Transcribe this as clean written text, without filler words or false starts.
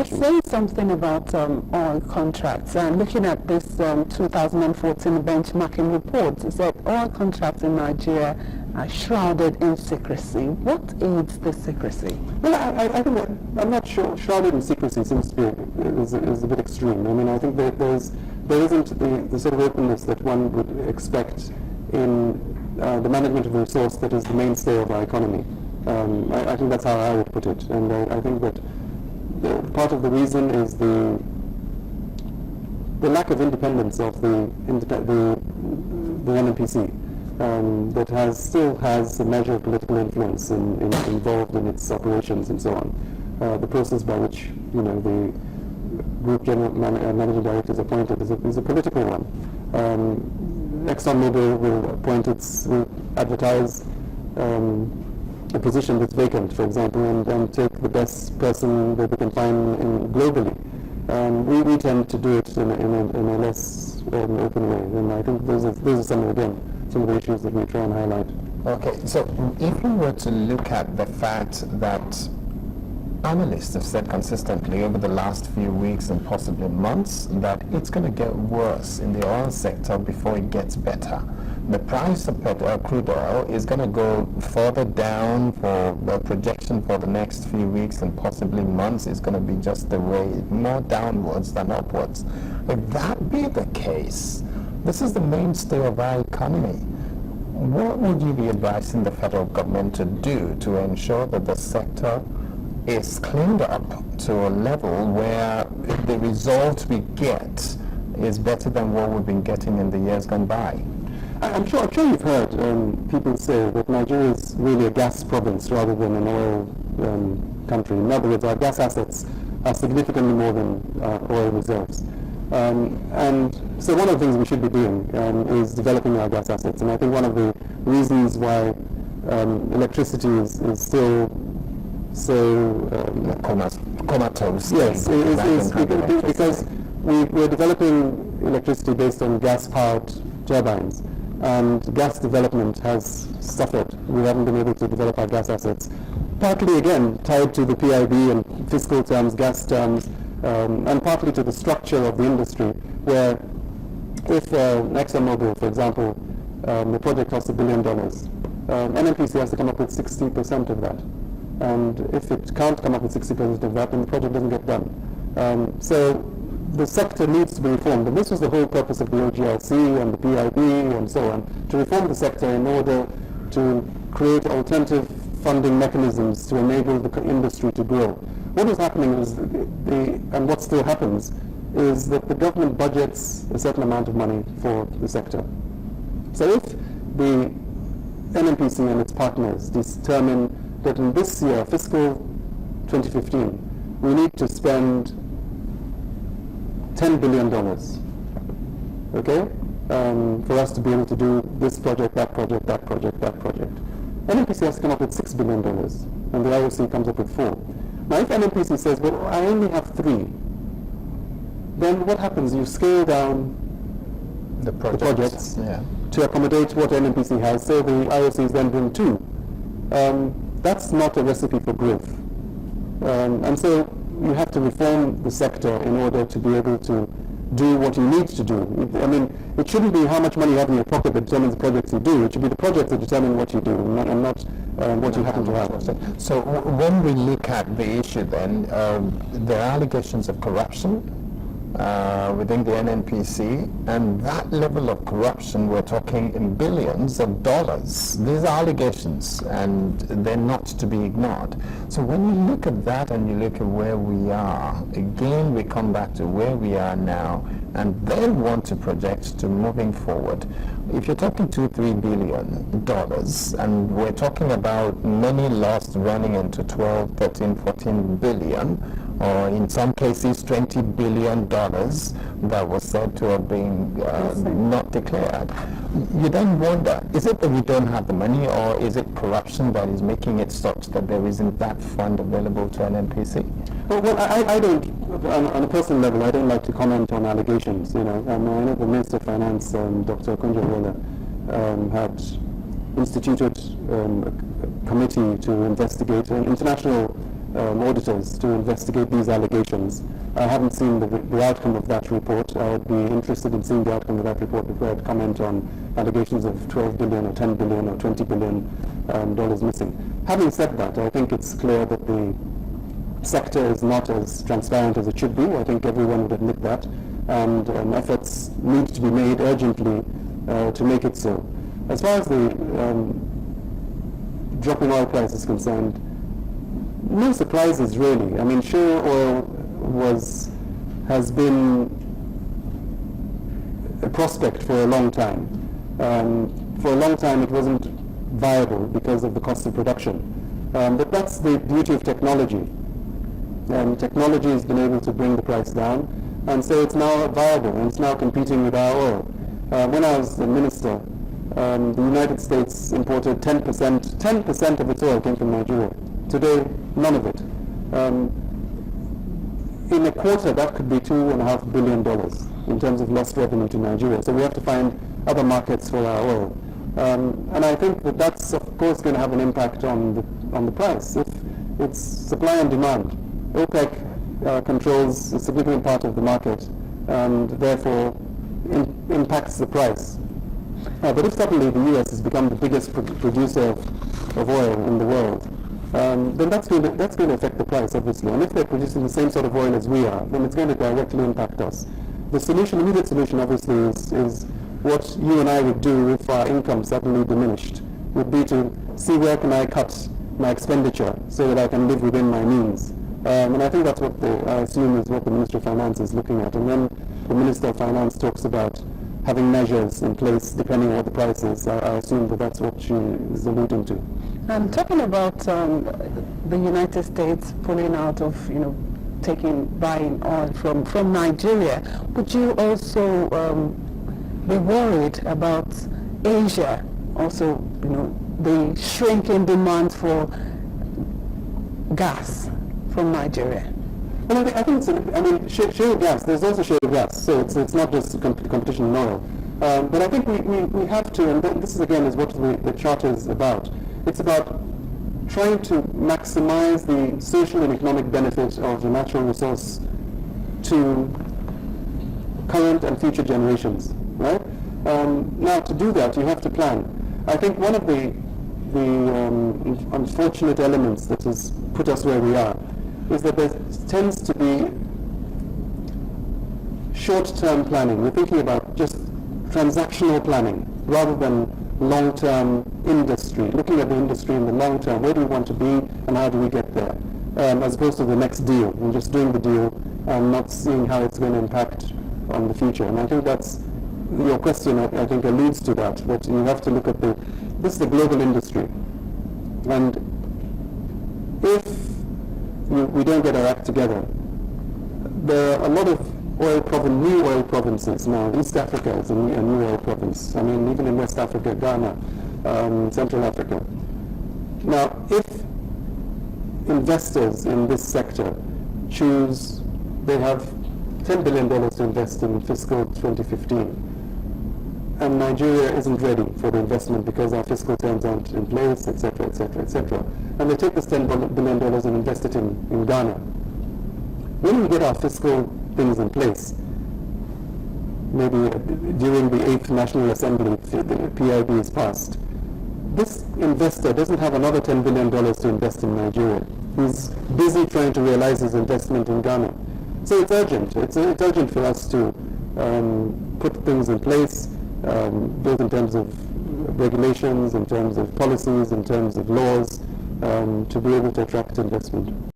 was saying something about oil contracts, and looking at this 2014 benchmarking report, it said oil contracts in Nigeria are shrouded in secrecy. What is the secrecy? Well, I think I'm not sure. Shrouded in secrecy seems to be is a bit extreme. I mean, I think that there isn't the sort of openness that one would expect in the management of a resource that is the mainstay of our economy. I think that's how I would put it, and I think that part of the reason is the lack of independence of the NNPC. That still has a measure of political influence involved in its operations and so on. The process by which the group general managing director is appointed is a political one. ExxonMobil will advertise a position that's vacant, for example, and take the best person that they can find globally. We tend to do it in a less open way, and I think those are some of the issues that we try and highlight. Okay, so if we were to look at the fact that analysts have said consistently over the last few weeks and possibly months that it's going to get worse in the oil sector before it gets better. The price of crude oil is going to go further down for the projection for the next few weeks and possibly months is going to be just the way, more downwards than upwards. If that be the case, this is the mainstay of our economy. What would you be advising the federal government to do to ensure that the sector is cleaned up to a level where the result we get is better than what we've been getting in the years gone by? I'm sure you've heard people say that Nigeria is really a gas province rather than an oil country. In other words, our gas assets are significantly more than oil reserves. And so one of the things we should be doing is developing our gas assets. And I think one of the reasons why electricity is still so comatose. Yes, is because we're developing electricity based on gas-powered turbines. And gas development has suffered. We haven't been able to develop our gas assets. Partly, again, tied to the PIB and fiscal terms, gas terms, and partly to the structure of the industry, where if ExxonMobil, for example, the project costs $1 billion, NNPC has to come up with 60% of that. And if it can't come up with 60% of that, then the project doesn't get done. So the sector needs to be reformed, and this was the whole purpose of the OGLC and the PIB and so on, to reform the sector in order to create alternative funding mechanisms to enable the industry to grow. What is happening is, and what still happens, is that the government budgets a certain amount of money for the sector. So if the NNPC and its partners determine that in this year, fiscal 2015, we need to spend $10 billion, okay, for us to be able to do this project, that project, that project, that project. NNPC has to come up with $6 billion, and the IOC comes up with 4. Now, if NNPC says, well, I only have 3, then what happens? You scale down the projects to accommodate what NNPC has, so the IOC is then doing 2. That's not a recipe for growth. And so you have to reform the sector in order to be able to do what you need to do. I mean, it shouldn't be how much money you have in your pocket that determines the projects you do. It should be the projects that determine what you do, and not what you happen to have. So when we look at the issue then, there are allegations of corruption within the NNPC, and that level of corruption, we're talking in billions of dollars. These are allegations, and they're not to be ignored. So when you look at that and you look at where we are, again we come back to where we are now, and then want to project to moving forward. If you're talking $2-3 billion, and we're talking about many lost running into 12, 13, 14 billion, or in some cases $20 billion that was said to have been not declared. You then wonder, is it that we don't have the money, or is it corruption that is making it such that there isn't that fund available to NNPC? Well, I don't, on a personal level, I don't like to comment on allegations. I know the Minister of Finance, Dr. Kunja had instituted a committee to investigate an international auditors to investigate these allegations. I haven't seen the outcome of that report. I would be interested in seeing the outcome of that report before I'd comment on allegations of 12 billion or 10 billion or 20 billion dollars missing. Having said that, I think it's clear that the sector is not as transparent as it should be. I think everyone would admit that, and efforts need to be made urgently to make it so. As far as the dropping oil price is concerned, no surprises really. I mean, shale oil has been a prospect for a long time. For a long time it wasn't viable because of the cost of production. But that's the beauty of technology. Technology has been able to bring the price down, and so it's now viable and it's now competing with our oil. When I was a minister, the United States imported 10% of its oil came from Nigeria. Today, none of it. In a quarter, that could be $2.5 billion in terms of lost revenue to Nigeria. So we have to find other markets for our oil. And I think that that's, of course, going to have an impact on the price. If it's supply and demand, OPEC controls a significant part of the market and therefore impacts the price. But if suddenly the U.S. has become the biggest producer of oil in the world, then that's going to affect the price, obviously. And if they're producing the same sort of oil as we are, then it's going to directly impact us. The immediate solution, obviously, is what you and I would do if our income suddenly diminished, would be to see where can I cut my expenditure so that I can live within my means. And I think that's what I assume is what the Minister of Finance is looking at. And when the Minister of Finance talks about having measures in place depending on what the price is, I assume that that's what she is alluding to. And talking about the United States pulling out of, buying oil from Nigeria, would you also be worried about Asia also, the shrinking demand for gas from Nigeria? Well, I think shale gas, there's also shale gas, so it's not just competition in oil. But I think we have to, and this is again is what the Charter is about. It's about trying to maximize the social and economic benefit of the natural resource to current and future generations, right? Now, to do that, you have to plan. I think one of the unfortunate elements that has put us where we are is that there tends to be short-term planning. We're thinking about just transactional planning rather than long-term industry, looking at the industry in the long term. Where do we want to be and how do we get there? As opposed to the next deal and just doing the deal and not seeing how it's going to impact on the future. And I think that's your question, I think, alludes to that you have to look at this is the global industry. And if we don't get our act together, there are a lot of new oil provinces now. East Africa is a new oil province. I mean, even in West Africa, Ghana, Central Africa. Now, if investors in this sector choose, they have $10 billion to invest in fiscal 2015, and Nigeria isn't ready for the investment because our fiscal terms aren't in place, etc., etc., etc., and they take this $10 billion and invest it in Ghana. When we get our fiscal things in place, maybe during the 8th National Assembly, the PIB is passed, this investor doesn't have another $10 billion to invest in Nigeria. He's busy trying to realize his investment in Ghana. So it's urgent. It's urgent for us to put things in place, both in terms of regulations, in terms of policies, in terms of laws, to be able to attract investment.